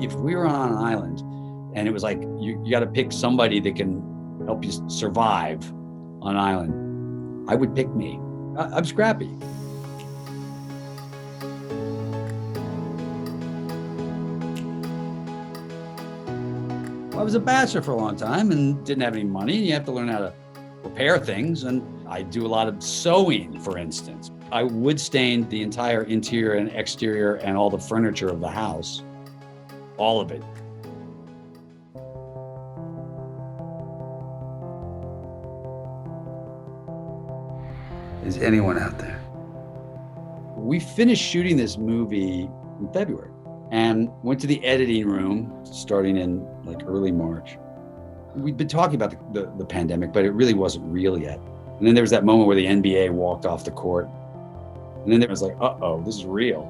If we were on an island and it was like, you got to pick somebody that can help you survive on an island, I would pick me. I'm scrappy. I was a bachelor for a long time and didn't have any money. You have to learn how to repair things. And I do a lot of sewing, for instance. I wood stained the entire interior and exterior and all the furniture of the house, all of it. Is anyone out there? We finished shooting this movie in February and went to the editing room starting in like early March. We'd been talking about the pandemic, but it really wasn't real yet. And then there was that moment where the NBA walked off the court. And then there was like, uh-oh, this is real.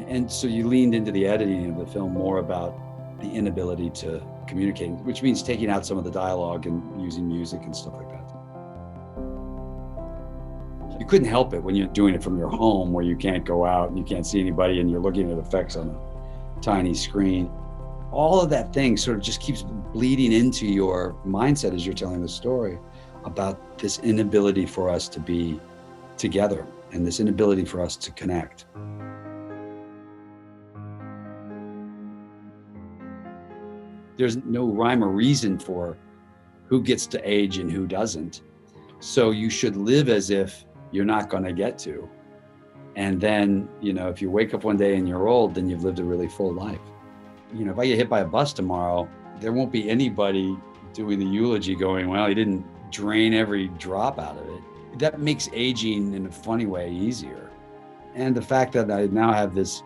And so you leaned into the editing of the film more about the inability to communicate, which means taking out some of the dialogue and using music and stuff like that. You couldn't help it when you're doing it from your home where you can't go out and you can't see anybody and you're looking at effects on a tiny screen. All of that thing sort of just keeps bleeding into your mindset as you're telling the story about this inability for us to be together and this inability for us to connect. There's no rhyme or reason for who gets to age and who doesn't. So you should live as if you're not going to get to. And then, if you wake up one day and you're old, then you've lived a really full life. If I get hit by a bus tomorrow, there won't be anybody doing the eulogy going, well, he didn't drain every drop out of it. That makes aging in a funny way easier. And the fact that I now have this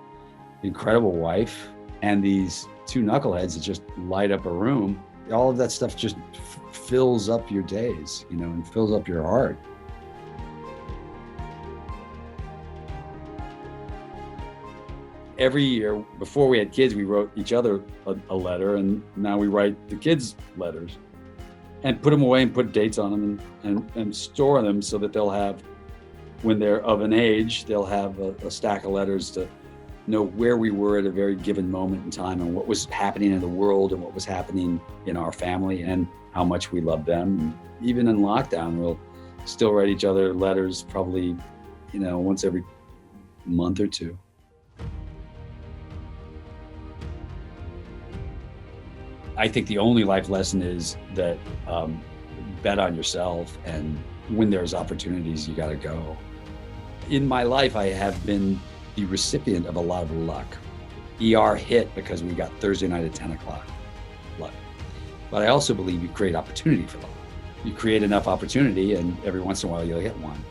incredible wife and these two knuckleheads that just light up a room, all of that stuff just fills up your days, and fills up your heart. Every year, before we had kids, we wrote each other a letter, and now we write the kids letters and put them away and put dates on them and store them so that they'll have, when they're of an age, they'll have a stack of letters to know where we were at a very given moment in time and what was happening in the world and what was happening in our family and how much we love them. And even in lockdown, we'll still write each other letters probably, once every month or two. I think the only life lesson is that bet on yourself, and when there's opportunities, you got to go. In my life, I have been the recipient of a lot of luck. ER hit because we got Thursday night at 10 o'clock luck. But I also believe you create opportunity for luck. You create enough opportunity, and every once in a while you'll get one.